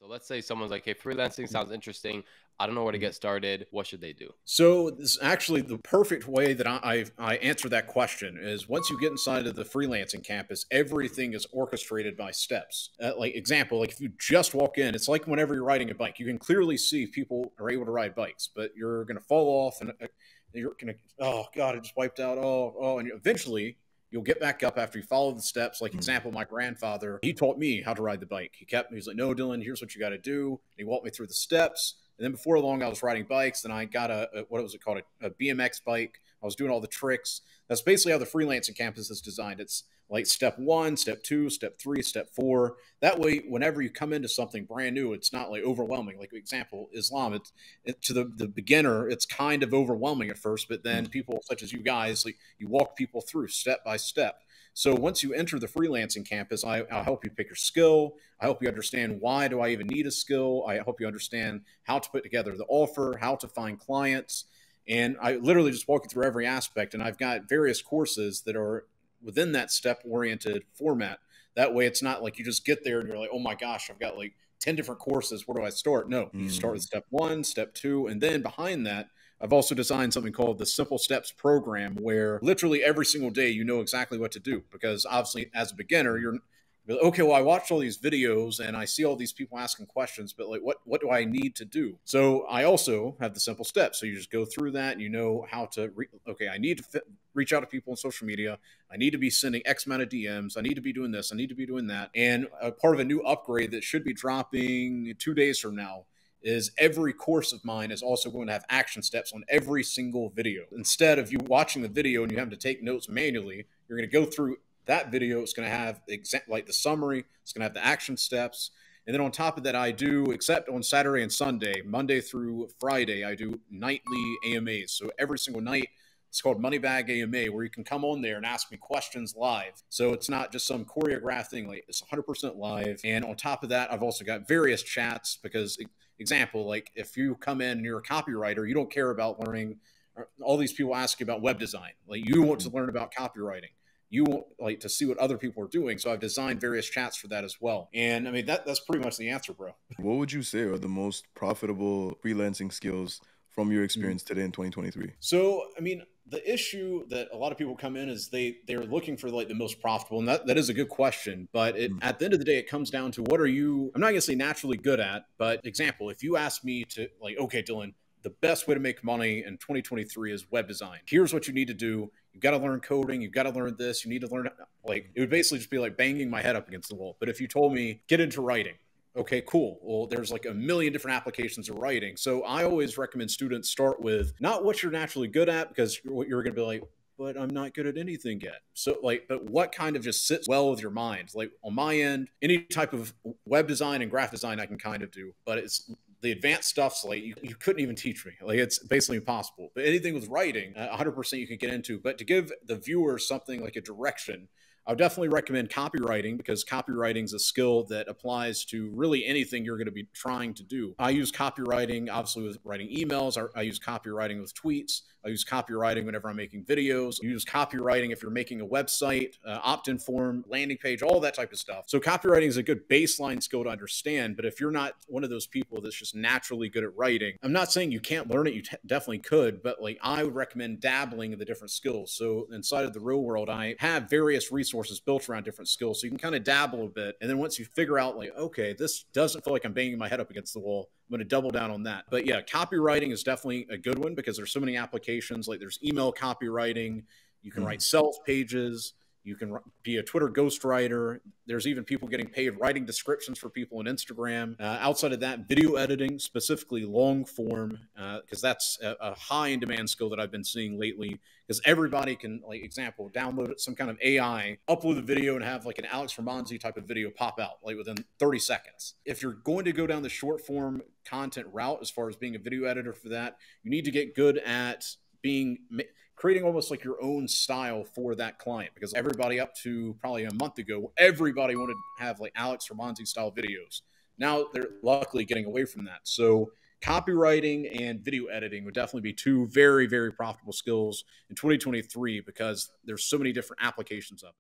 let's say someone's like, hey, freelancing sounds interesting. I don't know where to get started. What should they do? So this is actually the perfect way that I answer that question is once you get inside of the freelancing campus, everything is orchestrated by steps. Like example, like if you just walk in, it's like whenever you're riding a bike, you can clearly see people are able to ride bikes, but you're going to fall off and you're going to, oh God, I just wiped out. And eventually you'll get back up after you follow the steps. Like example, my grandfather, he taught me how to ride the bike. He was like, no, Dylan, here's what you got to do. And he walked me through the steps. And then before long, I was riding bikes. Then I got what was it called? A BMX bike. I was doing all the tricks. That's basically how the freelancing campus is designed. It's like step 1, step 2, step 3, step 4. That way, whenever you come into something brand new, it's not like overwhelming. Like example, Islam, to the beginner, it's kind of overwhelming at first, but then people such as you guys, like you walk people through step by step. So once you enter the freelancing campus, I'll help you pick your skill. I help you understand why do I even need a skill. I help you understand how to put together the offer, how to find clients. And I literally just walk you through every aspect. And I've got various courses that are within that step-oriented format. That way it's not like you just get there and you're like, oh my gosh, I've got like 10 different courses. Where do I start? No, you start with step 1, step 2, and then behind that, I've also designed something called the Simple Steps program where literally every single day you know exactly what to do because obviously as a beginner, you're okay, well, I watched all these videos and I see all these people asking questions, but like, what do I need to do? So I also have the simple steps. So you just go through that and you know how to, okay, I need to reach out to people on social media. I need to be sending X amount of DMs. I need to be doing this. I need to be doing that. And a part of a new upgrade that should be dropping 2 days from now is every course of mine is also going to have action steps on every single video. Instead of you watching the video and you having to take notes manually, you're going to go through that video. It's going to have like the summary. It's going to have the action steps. And then on top of that, I do, except on Saturday and Sunday, Monday through Friday, I do nightly AMAs. So every single night, it's called Moneybag AMA, where you can come on there and ask me questions live. So it's not just some choreographed thing. Like it's 100% live. And on top of that, I've also got various chats because, example, like if you come in and you're a copywriter, you don't care about learning. All these people ask you about web design. Like you want to learn about copywriting. You want like to see what other people are doing. So I've designed various chats for that as well. And I mean, that's pretty much the answer, bro. What would you say are the most profitable freelancing skills from your experience today in 2023? So, I mean, the issue that a lot of people come in is they're looking for like the most profitable. And that is a good question. But at the end of the day, it comes down to what are you, I'm not going to say naturally good at, but example, if you ask me to like, okay, Dylan, the best way to make money in 2023 is web design. Here's what you need to do. You've got to learn coding. You've got to learn this. You need to learn, like, it would basically just be like banging my head up against the wall. But if you told me, get into writing, okay, cool. Well, there's like a million different applications of writing. So I always recommend students start with not what you're naturally good at, because you're going to be like, but I'm not good at anything yet. So like, but what kind of just sits well with your mind? Like on my end, any type of web design and graphic design I can kind of do, but it's the advanced stuff's like you couldn't even teach me. Like it's basically impossible. But anything with writing, 100% you can get into. But to give the viewer something like a direction, I would definitely recommend copywriting because copywriting is a skill that applies to really anything you're going to be trying to do. I use copywriting, obviously, with writing emails. I use copywriting with tweets. I use copywriting whenever I'm making videos. I use copywriting if you're making a website, opt-in form, landing page, all that type of stuff. So copywriting is a good baseline skill to understand. But if you're not one of those people that's just naturally good at writing, I'm not saying you can't learn it. You definitely could. But like I would recommend dabbling in the different skills. So inside of the real world, I have various resources built around different skills. So you can kind of dabble a bit. And then once you figure out like, okay, this doesn't feel like I'm banging my head up against the wall, I'm going to double down on that. But yeah, copywriting is definitely a good one because there's so many applications. Like there's email copywriting. You can write sales pages. You can be a Twitter ghostwriter. There's even people getting paid writing descriptions for people on Instagram. Outside of that, video editing, specifically long form, because that's a high in demand skill that I've been seeing lately. Because everybody can, like example, download some kind of AI, upload the video, and have like an Alex Ramonzi type of video pop out like within 30 seconds. If you're going to go down the short form content route as far as being a video editor for that, you need to get good at creating almost like your own style for that client, because everybody up to probably a month ago, everybody wanted to have like Alex Ramonzi style videos. Now they're luckily getting away from that. So copywriting and video editing would definitely be two very, very profitable skills in 2023 because there's so many different applications of it.